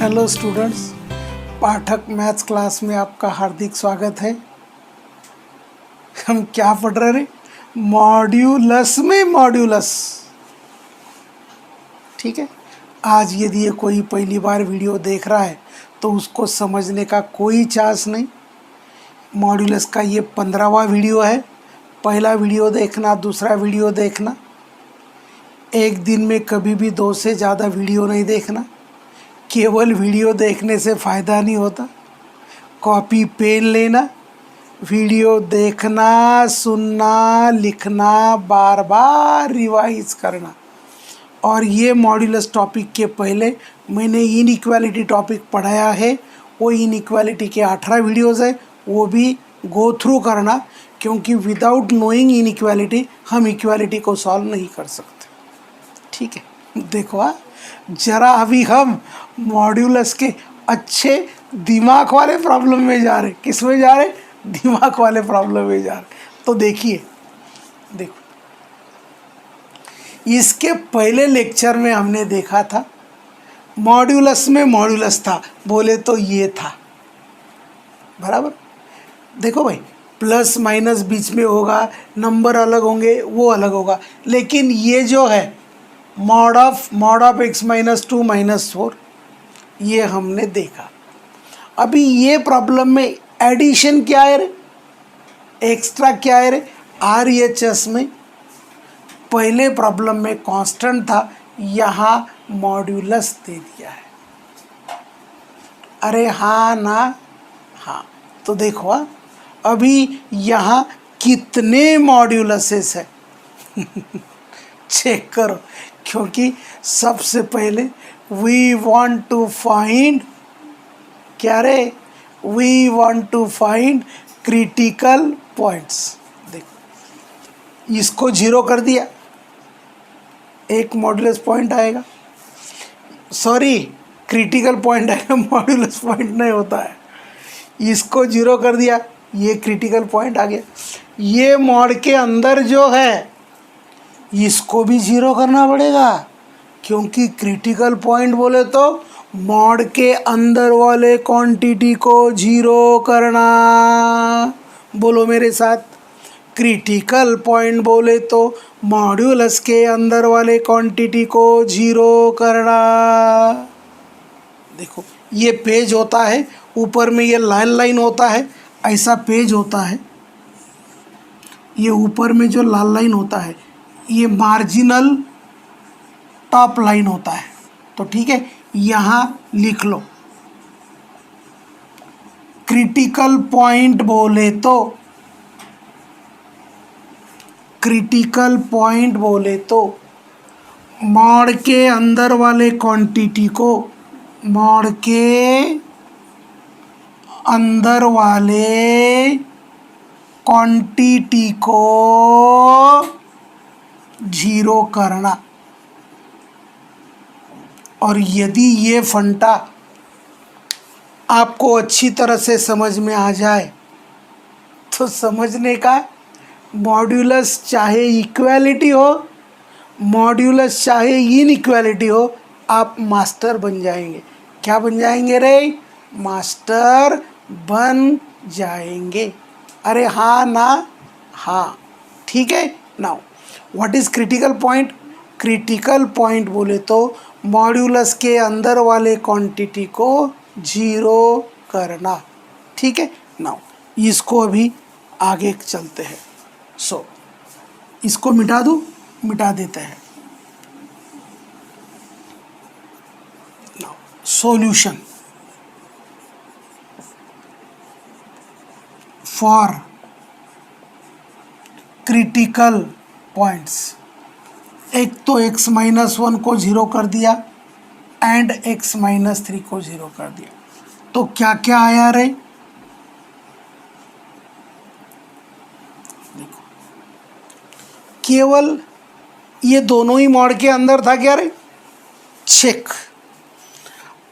Hello students, पाठक maths class में आपका हार्दिक स्वागत है। हम क्या पढ़ रहे हैं? मॉड्यूलस में मॉड्यूलस। ठीक है। आज यदि ये कोई पहली बार वीडियो देख रहा है तो उसको समझने का कोई चांस नहीं। मॉड्यूलस का ये 15वां वीडियो है। पहला वीडियो देखना, दूसरा वीडियो देखना। एक दिन में कभी भी 2 से ज़्यादा वीडियो नहीं देखना। केवल वीडियो देखने से फ़ायदा नहीं होता। कॉपी पेन लेना, वीडियो देखना, सुनना, लिखना, बार बार रिवाइज करना। और ये मॉड्यूलस टॉपिक के पहले मैंने इनइक्वालिटी टॉपिक पढ़ाया है। वो इनइक्वालिटी के 18 वीडियोज़ है, वो भी गो थ्रू करना, क्योंकि विदाउट नोइंग इनइक्वालिटी हम इक्वालिटी को सॉल्व नहीं कर सकते। ठीक है, देखो जरा अभी हम मॉड्यूलस के अच्छे दिमाग वाले प्रॉब्लम में जा रहे। किस में जा रहे? दिमाग वाले प्रॉब्लम में जा रहे। तो देखिए, देखो, इसके पहले लेक्चर में हमने देखा था मॉड्यूलस में मॉड्यूलस था, बोले तो ये था बराबर। देखो भाई, प्लस माइनस बीच में होगा, नंबर अलग होंगे, वो अलग होगा। लेकिन ये जो है mod of x minus 2 minus 4, ये हमने देखा। अभी ये प्रॉब्लम में एडिशन क्या है रे, एक्स्ट्रा क्या है रे, RHS में पहले प्रॉब्लम में कांस्टेंट था, यहाँ मॉड्यूलस दे दिया है। अरे हाँ ना? हाँ। तो देखो अभी यहाँ कितने मॉड्यूलसेस है चेक करो, क्योंकि सबसे पहले वी वांट टू फाइंड क्या रे, we want to find critical points. देखो, इसको 0 कर दिया, एक मॉड्यूलस पॉइंट आएगा, सॉरी क्रिटिकल पॉइंट आएगा, मॉड्यूलस पॉइंट नहीं होता है। इसको 0 कर दिया, ये क्रिटिकल पॉइंट आ गया। ये मॉड के अंदर जो है इसको भी 0 करना पड़ेगा, क्योंकि क्रिटिकल पॉइंट बोले तो मॉड के अंदर वाले क्वांटिटी को 0 करना। बोलो मेरे साथ, क्रिटिकल पॉइंट बोले तो मॉड्यूलस के अंदर वाले क्वांटिटी को 0 करना। देखो, ये पेज होता है, ऊपर में ये लाइन लाइन होता है, ऐसा पेज होता है। ये ऊपर में जो लाल लाइन होता है ये मार्जिनल टॉप लाइन होता है। तो ठीक है, यहाँ लिख लो क्रिटिकल पॉइंट बोले तो, क्रिटिकल पॉइंट बोले तो मॉड के अंदर वाले क्वांटिटी को, मॉड के अंदर वाले क्वांटिटी को 0 करना। और यदि ये फंटा आपको अच्छी तरह से समझ में आ जाए तो समझने का, मॉड्यूलस चाहे इक्वालिटी हो, मॉड्यूलस चाहे इनइक्वालिटी हो, आप मास्टर बन जाएंगे। क्या बन जाएंगे रे? मास्टर बन जाएंगे। अरे हाँ ना? हाँ, ठीक है। Now what is critical point? Critical point बोले तो मॉड्यूलस के अंदर वाले क्वांटिटी को 0 करना। ठीक है। नाउ इसको अभी आगे चलते हैं। इसको मिटा दूँ? मिटा देते हैं। Now solution for critical points. एक तो x माइनस 1 को 0 कर दिया एंड x माइनस 3 को 0 कर दिया। तो क्या क्या आया रे? देखो, केवल ये दोनों ही मॉड के अंदर था क्या रे? चेक,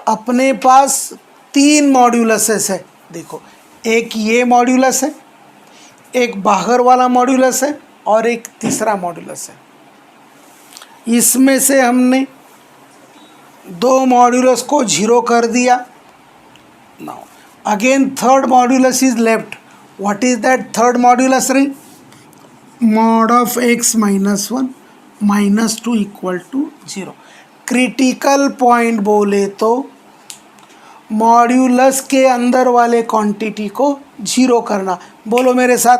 अपने पास 3 मॉड्यूलसेस है। देखो, एक ये मॉड्यूलस है, एक बाहर वाला मॉड्यूलस है, और एक तीसरा मॉड्यूलस है। इसमें से हमने दो मॉड्यूलस को जीरो कर दिया। Now again third modulus is left. What is that third modulus रे? Mod of x minus one minus two equal to zero. Critical point बोले तो मॉड्यूलस के अंदर वाले क्वांटिटी को जीरो करना। बोलो मेरे साथ,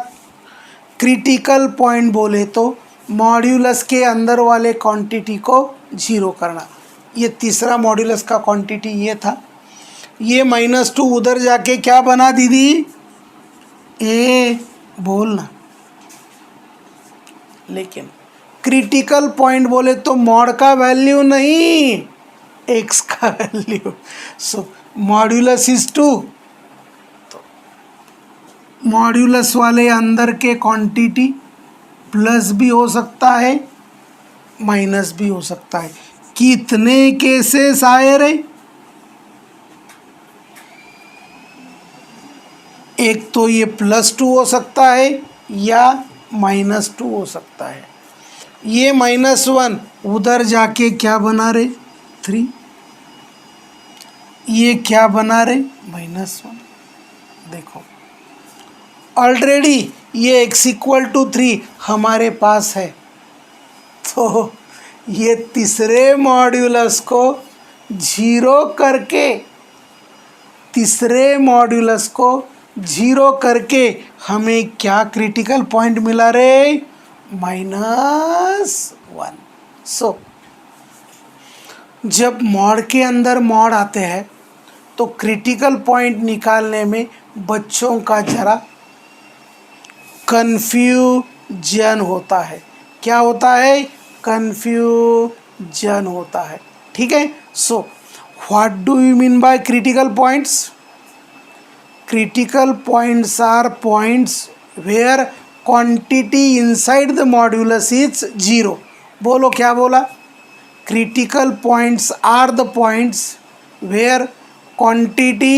क्रिटिकल पॉइंट बोले तो मॉड्यूलस के अंदर वाले क्वांटिटी को जीरो करना। ये तीसरा मॉड्यूलस का क्वांटिटी ये था। ये माइनस टू उधर जाके क्या बना दीदी? ए बोलना। लेकिन क्रिटिकल पॉइंट बोले तो मॉड का वैल्यू नहीं, एक्स का value. So modulus is two, तो मॉड्यूलस वाले अंदर के क्वांटिटी प्लस भी हो सकता है माइनस भी हो सकता है। कितने केसेस आए रे? एक तो ये प्लस टू हो सकता है या माइनस टू हो सकता है। ये माइनस वन उधर जाके क्या बना रे? थ्री। ये क्या बना रे? Minus one. देखो ऑलरेडी ये एक्स इक्वल टू थ्री हमारे पास है, तो ये तीसरे मॉड्यूलस को जीरो करके, तीसरे मॉड्यूलस को जीरो करके हमें क्या क्रिटिकल पॉइंट मिला रे? Minus one. सो जब मॉड के अंदर मॉड आते हैं तो क्रिटिकल पॉइंट निकालने में बच्चों का जरा कन्फ्यूजन होता है। क्या होता है? कन्फ्यूजन होता है। ठीक है। So what do you mean by critical points? Critical points are points where quantity inside the modulus is zero. बोलो क्या बोला? Critical points are the points where quantity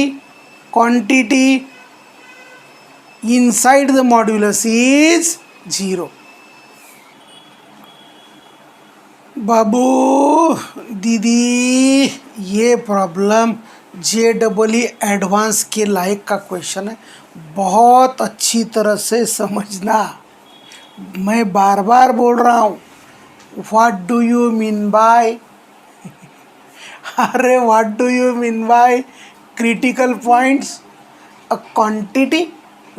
inside the modulus is zero. बाबू दीदी ये problem JEE advance के लायक का question है, बहुत अच्छी तरह से समझना। मैं बार बार बोल रहा हूँ, what do you mean by अरे what do you mean by critical points? A quantity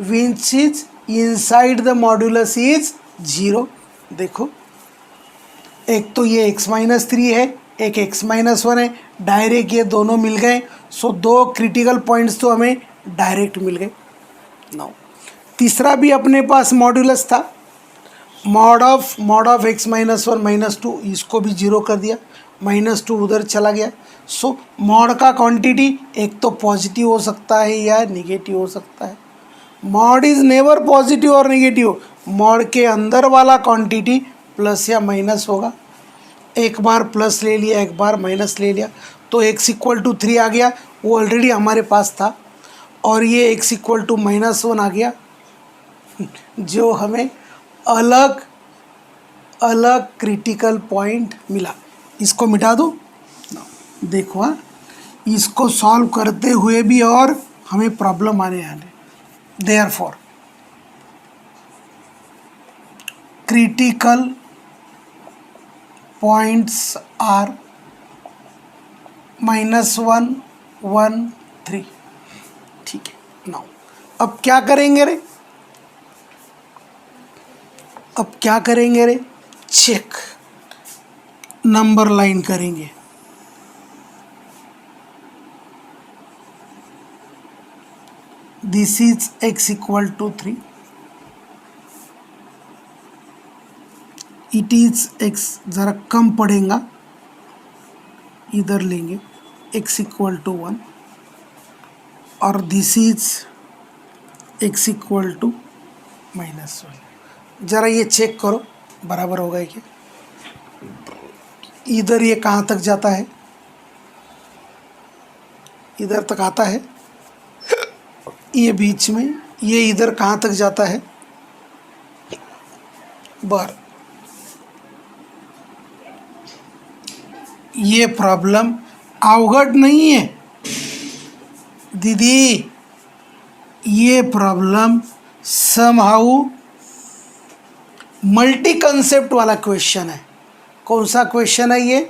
which is inside the modulus is zero. देखो एक तो ये x माइनस थ्री है, एक x माइनस वन है, डायरेक्ट ये दोनों मिल गए। सो दो क्रिटिकल पॉइंट्स तो हमें डायरेक्ट मिल गए। नाउ तीसरा भी अपने पास मॉड्यूलस था, mod of x minus one minus to, इसको भी जीरो कर दिया, माइनस टू उधर चला गया। सो मॉड का क्वांटिटी एक तो पॉजिटिव हो सकता है या निगेटिव हो सकता है। मॉड इज़ नेवर पॉजिटिव और निगेटिव। मॉड के अंदर वाला क्वांटिटी प्लस या माइनस होगा। एक बार प्लस ले लिया, एक बार माइनस ले लिया, तो x इक्वल टू थ्री आ गया, वो ऑलरेडी हमारे पास था। और ये x equal to minus one आ गया, जो हमें अलग अलग क्रिटिकल पॉइंट मिला। इसको मिटा दो। देखो हाँ, इसको सॉल्व करते हुए भी और हमें प्रॉब्लम आने therefore critical points are minus one one three. ठीक है। नाउ अब क्या करेंगे रे? अब क्या करेंगे रे? चेक, नंबर लाइन करेंगे। This is x equal to three, it is x ज़रा कम पड़ेगा, इधर लेंगे x इक्वल टू वन, और this is x equal to minus one. ज़रा ये चेक करो बराबर होगा क्या? इधर ये कहाँ तक जाता है? इधर तक आता है, ये बीच में, ये इधर कहाँ तक जाता है? ये प्रॉब्लम अवघड नहीं है दीदी, ये प्रॉब्लम समहाउ मल्टी कंसेप्ट वाला क्वेश्चन है। कौन सा क्वेश्चन है ये?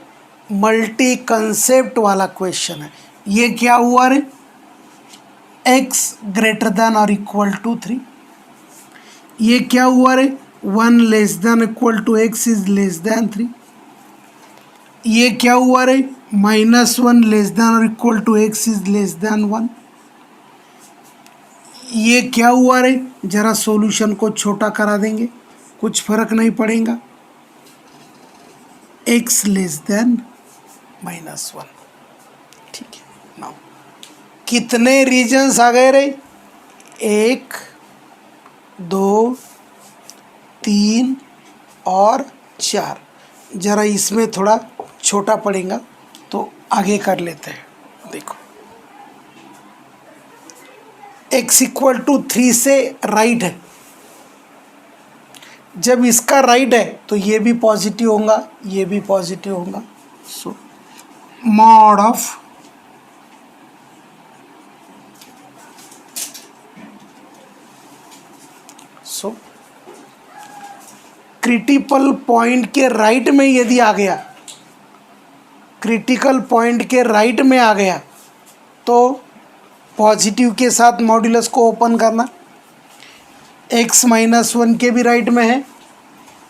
मल्टी कंसेप्ट वाला क्वेश्चन है। ये क्या हुआ रे? x ग्रेटर देन और इक्वल टू 3। ये क्या हुआ रे? 1 less than equal to x is less than 3। ये क्या हुआ रे? -1 लेस देन और equal to x is less than 1। ये क्या हुआ रे? जरा सॉल्यूशन को छोटा करा देंगे, कुछ फर्क नहीं पड़ेगा। x less than -1। ठीक है। नाउ कितने रीजन्स आ गए रे? 1 2 3 और 4। जरा इसमें थोड़ा छोटा पड़ेगा तो आगे कर लेते हैं। देखो x इक्वल टू 3 से राइट है। जब इसका राइट है तो ये भी पॉजिटिव होगा, ये भी पॉजिटिव होगा। सो मॉड ऑफ क्रिटिकल पॉइंट के राइट में यदि आ गया, क्रिटिकल पॉइंट के राइट में आ गया तो पॉजिटिव के साथ मॉड्यूलस को ओपन करना। x-1 के भी राइट में है,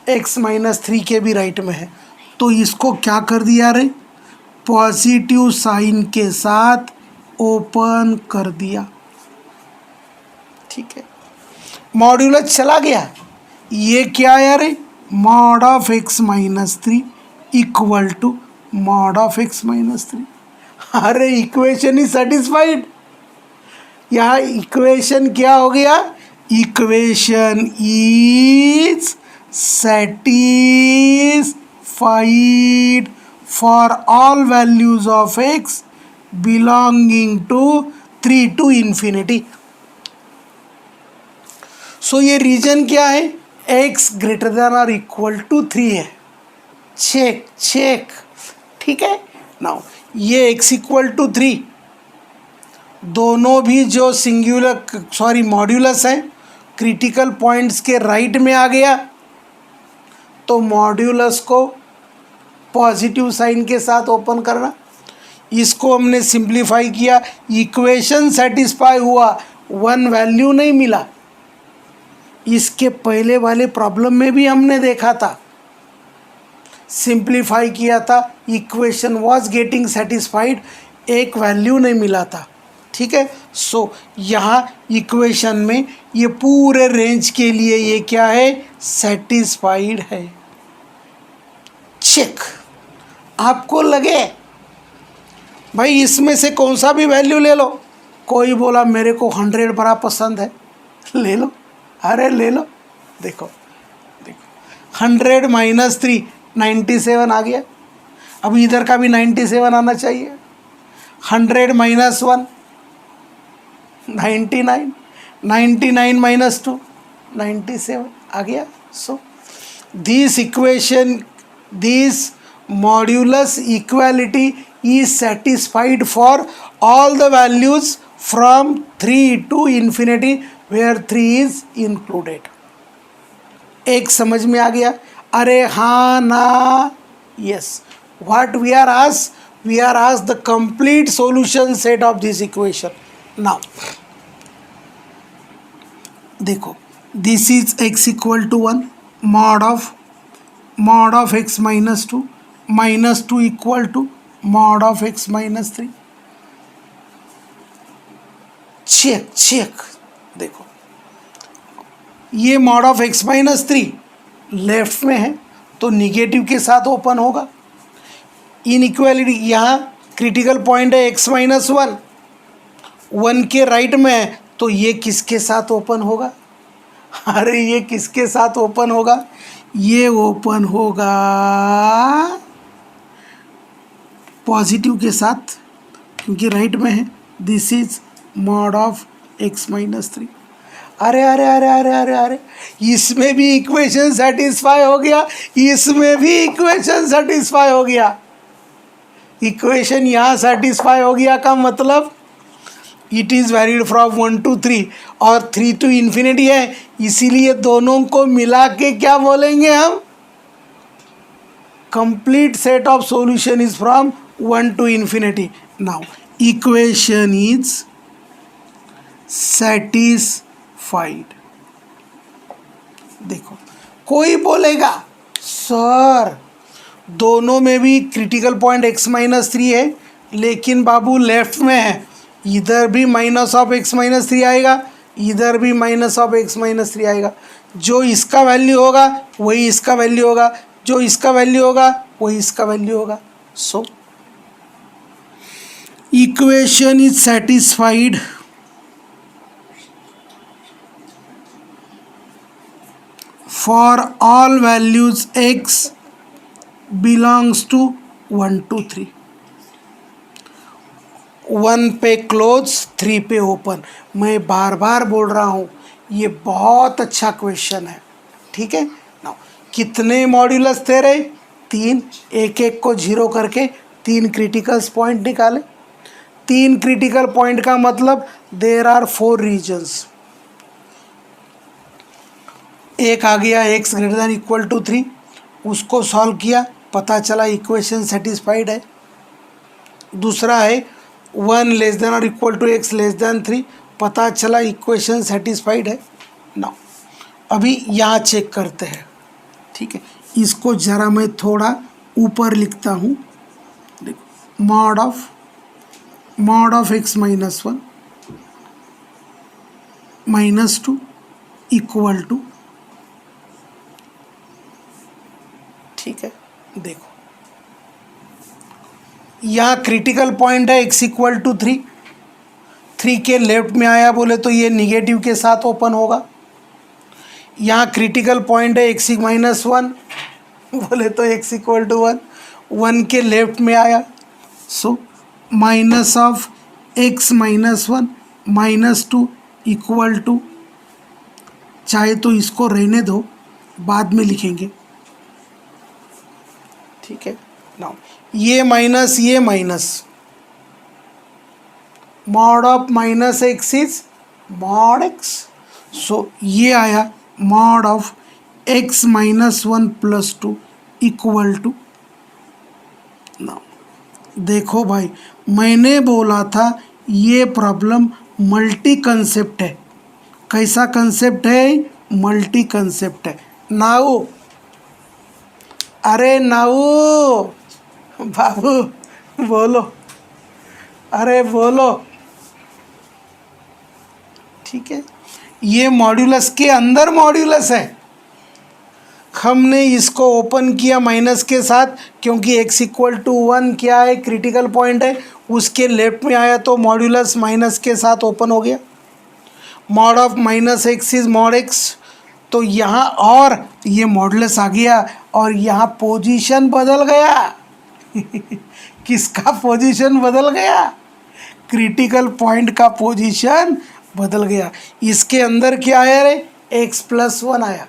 x-3 के भी राइट में है, तो इसको क्या कर दिया रे? पॉजिटिव साइन के साथ ओपन कर दिया। ठीक है, मॉड्यूलस चला गया। ये क्या है रे? Mod of x-3 equal to mod of x-3। अरे इक्वेशन इज सेटिस्फाइड। यहाँ इक्वेशन क्या हो गया? Equation is satisfied for all values of x belonging to 3 to infinity। सो ये रीजन क्या है? x ग्रेटर देन और इक्वल टू 3 है। Check check. ठीक है। नाउ ये x इक्वल टू 3 दोनों भी जो सिंगुलर मॉड्यूलस है क्रिटिकल पॉइंट्स के राइट में आ गया तो मॉड्यूलस को पॉजिटिव साइन के साथ ओपन करना। इसको हमने सिंप्लीफाई किया, इक्वेशन सेटिस्फाई हुआ, 1 वैल्यू नहीं मिला। इसके पहले वाले प्रॉब्लम में भी हमने देखा था, सिंप्लीफाई किया था, इक्वेशन वाज गेटिंग सेटिस्फाइड, एक वैल्यू नहीं मिला था। ठीक है। सो यहाँ इक्वेशन में ये पूरे रेंज के लिए ये क्या है? सेटिस्फाइड है। चेक। आपको लगे भाई इसमें से कौन सा भी वैल्यू ले लो, कोई बोला मेरे को 100 बड़ा पसंद है, ले लो। अरे ले लो। देखो देखो 100 - 3 97 आ गया। अब इधर का भी 97 आना चाहिए। 100 - 1 99, 99 - 2 97 आ गया। So this equation, this modulus equality is satisfied for all the values from 3 to infinity where 3 is included। एक समझ में आ गया? अरे हाँ ना? yes। what we are asked the complete solution set of this equation। now देखो this is x equal to 1 mod of x minus 2 equal to mod of x minus 3। चेक चेक। देखो ये mod of x minus 3 left में है तो negative के साथ ओपन होगा। इनइक्वालिटी यहाँ क्रिटिकल पॉइंट है x minus 1 के राइट में है तो ये किसके साथ ओपन होगा? अरे ये किसके साथ ओपन होगा? ये ओपन होगा पॉजिटिव के साथ, क्योंकि राइट में है। This is mod of x minus 3। अरे अरे अरे अरे अरे अरे इसमें भी इक्वेशन सेटिस्फाई हो गया, इसमें भी इक्वेशन सेटिस्फाई हो गया। इक्वेशन यहाँ सेटिस्फाई हो गया का मतलब it is valid from 1 to 3 और 3 to इन्फिनिटी है, इसीलिए दोनों को मिला के क्या बोलेंगे हम, complete set of solution is from 1 to infinity. Now equation is satisfied. देखो कोई बोलेगा सर दोनों में भी क्रिटिकल पॉइंट x-3 है, लेकिन बाबू लेफ्ट में है, इधर भी -(x-3) आएगा, इधर भी -(x-3) आएगा. जो इसका वैल्यू होगा वही इसका वैल्यू होगा, जो इसका वैल्यू होगा वही इसका वैल्यू होगा. So equation is satisfied for all values x belongs to 1 to 3. 1 पे क्लोज, 3 पे ओपन. मैं बार बार बोल रहा हूँ ये बहुत अच्छा क्वेश्चन है. ठीक है ना. कितने मॉड्यूलस थे रे, 3. एक एक को 0 करके 3 क्रिटिकल्स पॉइंट निकाले. 3 क्रिटिकल पॉइंट का मतलब देर आर 4 रीजन्स. एक आ गया x= 3, उसको सॉल्व किया, पता चला इक्वेशन सेटिस्फाइड है. दूसरा है 1<≤ x <3, पता चला इक्वेशन सेटिस्फाइड है. ना अभी यहाँ चेक करते हैं. ठीक है, इसको ज़रा मैं थोड़ा ऊपर लिखता हूँ. देखो मॉड ऑफ x-1 -2 = ठीक है. देखो यहाँ क्रिटिकल पॉइंट है x=3. 3 के लेफ्ट में आया बोले तो ये निगेटिव के साथ ओपन होगा. यहाँ क्रिटिकल पॉइंट है x-1 बोले तो x=1. 1 के लेफ्ट में आया, सो (x-1 -2 = चाहे तो इसको रहने दो, बाद में लिखेंगे. ठीक है ना. ये minus mod of -x is mod x. सो ये आया मॉड ऑफ x-1 + 2 = ना. देखो भाई मैंने बोला था ये प्रॉब्लम मल्टी कंसेप्ट है. कैसा कंसेप्ट है, मल्टी कंसेप्ट है. नाउ अरे नाऊ बाबू बोलो, अरे बोलो. ठीक है, ये मॉड्यूलस के अंदर मॉड्यूलस है. हमने इसको ओपन किया माइनस के साथ क्योंकि x=1 क्या है, क्रिटिकल पॉइंट है. उसके लेफ्ट में आया तो मॉड्यूलस माइनस के साथ ओपन हो गया. Mod of -x is mod x. तो यहाँ और ये मॉडुलस आ गया और यहाँ पोजीशन बदल गया. किसका पोजीशन बदल गया, क्रिटिकल पॉइंट का पोजीशन बदल गया. इसके अंदर क्या आया रे, x+1 आया.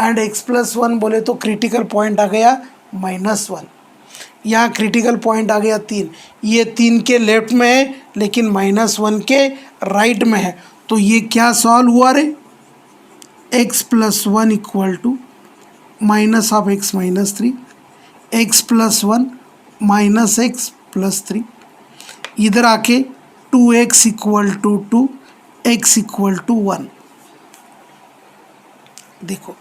एंड x+1 बोले तो क्रिटिकल पॉइंट आ गया -1. यहाँ क्रिटिकल पॉइंट आ गया 3. ये 3 के लेफ्ट में है लेकिन -1 के राइट में है. तो ये क्या सॉल्व हुआ रे, x+1 = -(x-3), x+1 -x+3. इधर आके 2x = 2, x = 1. देखो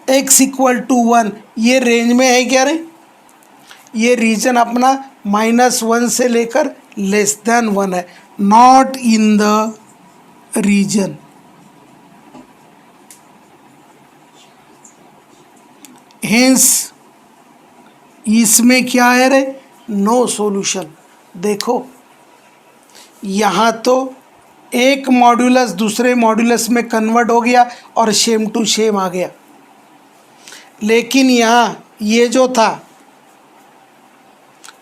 x = 1 ये रेंज में है क्या रे, ये रीजन अपना -1 से लेकर <1 है. Not in the region. Hence इसमें क्या है रे, नो सॉल्यूशन. देखो यहाँ तो एक मॉड्यूलस दूसरे मॉड्यूलस में कन्वर्ट हो गया और सेम टू सेम आ गया. लेकिन यहाँ ये जो था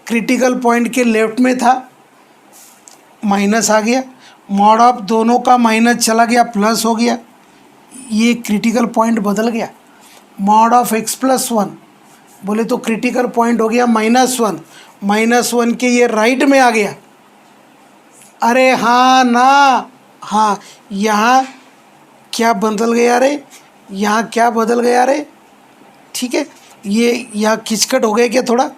क्रिटिकल पॉइंट के लेफ्ट में था, माइनस आ गया. मॉड ऑफ दोनों का माइनस चला गया, प्लस हो गया. ये क्रिटिकल पॉइंट बदल गया. मॉड ऑफ x+1 बोले तो क्रिटिकल पॉइंट हो गया -1, -1 के ये राइट में आ गया। अरे हाँ ना, हाँ यहाँ क्या बदल गया रे, यहाँ क्या बदल गया रे, ठीक है। ये यहाँ खिचकट हो गया क्या, थोड़ा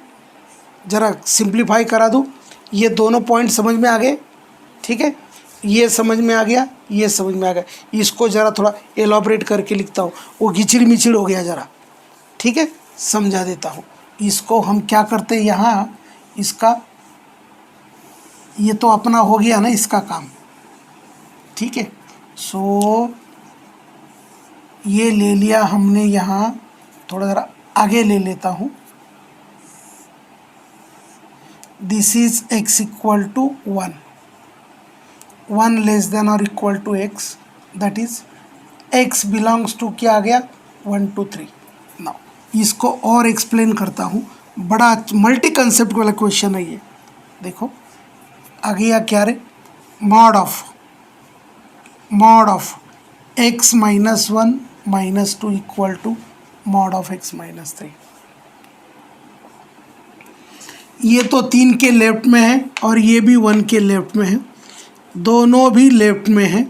ज़रा सिंप्लीफाई करा दूँ। ये दोनों पॉइंट समझ में आ गए, ठीक है। ये समझ में आ गया, ये समझ में आ गया। इसको ज़रा थोड़ा एलॉबरेट करके लिखता हूँ, वो घिचड़ मिचड़ हो गया ज़रा, ठीक है, समझा देता हूँ। इसको हम क्या करते हैं यहाँ, इसका ये तो अपना हो गया ना इसका काम, ठीक है। सो ये ले लिया हमने यहाँ, थोड़ा ज़रा आगे ले लेता हूँ। This is x equal to 1, 1 less than और equal to x, that is x belongs to क्या आ गया 1 2 3। नाउ इसको और एक्सप्लेन करता हूँ, बड़ा मल्टी कंसेप्ट वाला क्वेश्चन है ये। देखो आ गया क्या रे, mod of x minus 1 minus 2 equal to mod of x minus 3। ये तो 3 के लेफ्ट में है और ये भी 1 के लेफ्ट में है, दोनों भी लेफ्ट में है,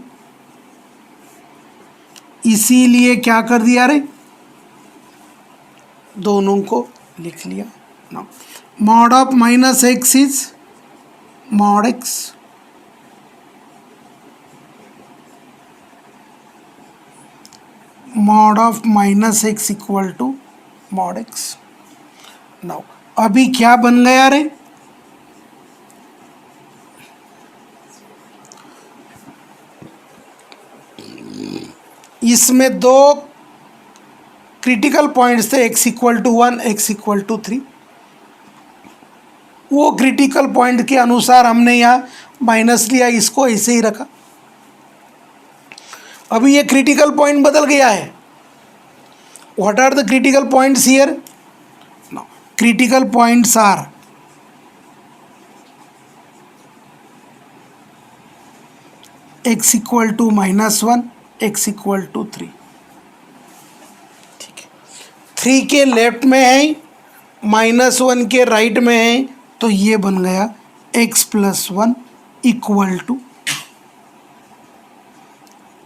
इसीलिए क्या कर दिया रे, दोनों को लिख लिया। ना mod of minus x is mod x, mod of minus x equal to mod x. Now अभी क्या बन गया रे, इसमें दो क्रिटिकल पॉइंट्स थे, x equal to 1, x equal to 3। वो क्रिटिकल पॉइंट के अनुसार हमने यहाँ माइनस लिया, इसको ऐसे ही रखा। अभी ये क्रिटिकल पॉइंट बदल गया है। What are the critical points here, critical points are x equal to -1, x equal to 3, ठीक है। 3 के लेफ्ट में है, -1 के राइट में है, तो ये बन गया x plus 1 equal to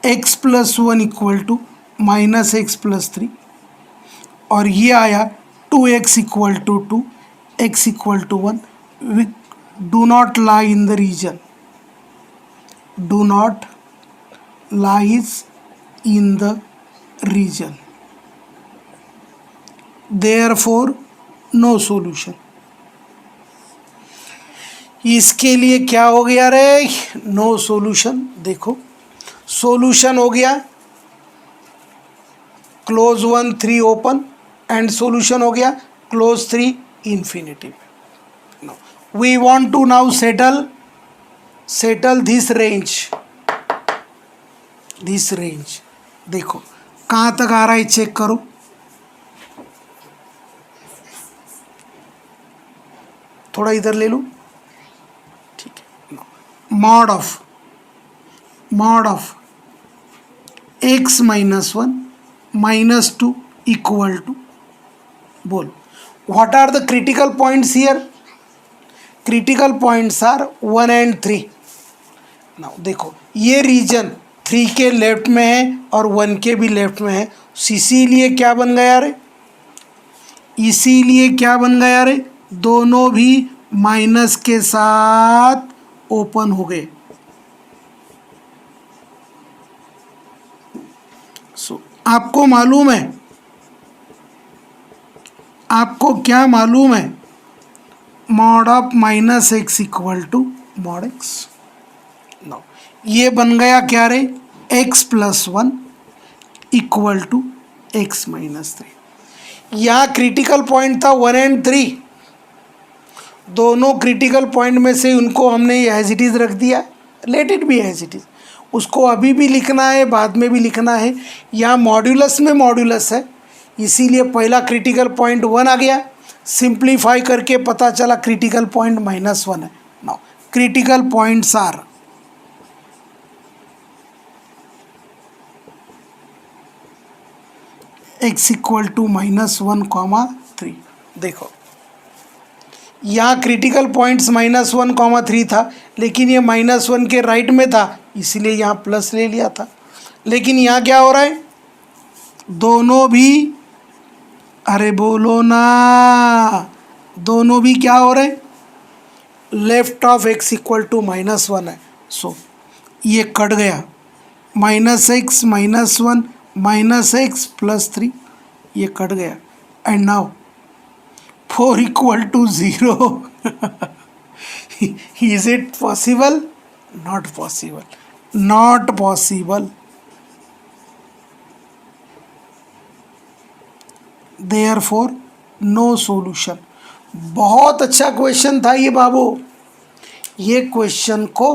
x plus 1 equal to minus x plus 3, और ये आया 2x equal to 2, x equal to 1। we do not lie in the region, do not lies in the region, therefore no solution। इसके लिए क्या हो गया रे, no solution. देखो सॉल्यूशन हो गया क्लोज 1 3 ओपन, एंड सॉल्यूशन हो गया close 3 infinity. We want to now settle this range. देखो कहाँ तक आ रहा है, चेक करो। थोड़ा इधर ले लो, ठीक है। Mod of x minus 1 minus 2 equal to, बोल what are the critical points here, critical points are 1 and 3। Now देखो ये रीजन 3 के लेफ्ट में है और 1 के भी लेफ्ट में है, इसीलिए क्या बन गया रे, इसीलिए क्या बन गया रे, दोनों भी माइनस के साथ ओपन हो गए। आपको मालूम है, आपको क्या मालूम है, mod of minus x equal to mod x. No ये बन गया क्या रे, x plus 1 equal to x minus 3। यहाँ क्रिटिकल पॉइंट था 1 and 3, दोनों क्रिटिकल पॉइंट में से उनको हमने एज इट इज़ रख दिया, let it be as it is. उसको अभी भी लिखना है, बाद में भी लिखना है। यहाँ मॉड्यूलस में मॉड्यूलस है, इसीलिए पहला क्रिटिकल पॉइंट 1 आ गया, सिंप्लीफाई करके पता चला क्रिटिकल पॉइंट -1 है। Now critical points are x equal to -1, 3। देखो यहाँ क्रिटिकल पॉइंट्स -1, 3 था, लेकिन ये -1 के राइट में था, इसीलिए यहाँ प्लस ले लिया था। लेकिन यहाँ क्या हो रहा है, दोनों भी, अरे बोलो ना, दोनों भी क्या हो रहे हैं, left of x equal to -1 है। सो ये कट गया, -x -1 -x +3, ये कट गया। And now 4 equal to 0। Is it possible? Not possible, not possible. Therefore no solution. बहुत अच्छा क्वेश्चन था ये बाबू। ये क्वेश्चन को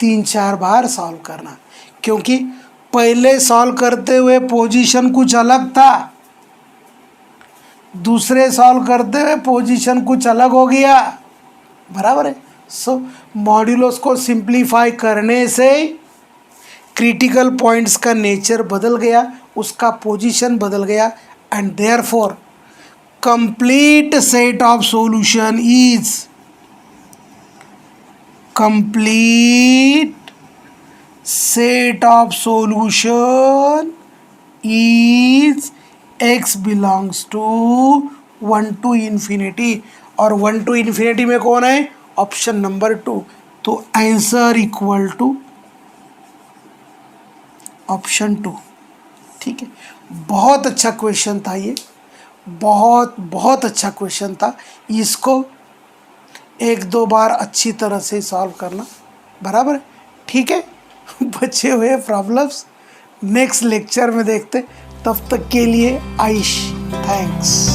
3-4 बार सॉल्व करना, क्योंकि पहले सॉल्व करते हुए पोजीशन कुछ अलग था, दूसरे सॉल्व करते हुए पोजीशन कुछ अलग हो गया, बराबर है। सो मॉड्यूलस को सिंप्लीफाई करने से क्रिटिकल पॉइंट्स का नेचर बदल गया, उसका पोजीशन बदल गया, and therefore complete set of solution is complete set of solution is x belongs to 1 to infinity, और 1 to infinity में कौन है, ऑप्शन नंबर 2। तो आंसर इक्वल टू ऑप्शन 2। ठीक है, बहुत अच्छा क्वेश्चन था ये, बहुत बहुत अच्छा क्वेश्चन था। इसको 1-2 बार अच्छी तरह से सॉल्व करना, बराबर है, ठीक है। बचे हुए प्रॉब्लम्स नेक्स्ट लेक्चर में देखते, तब तक के लिए आइश, थैंक्स।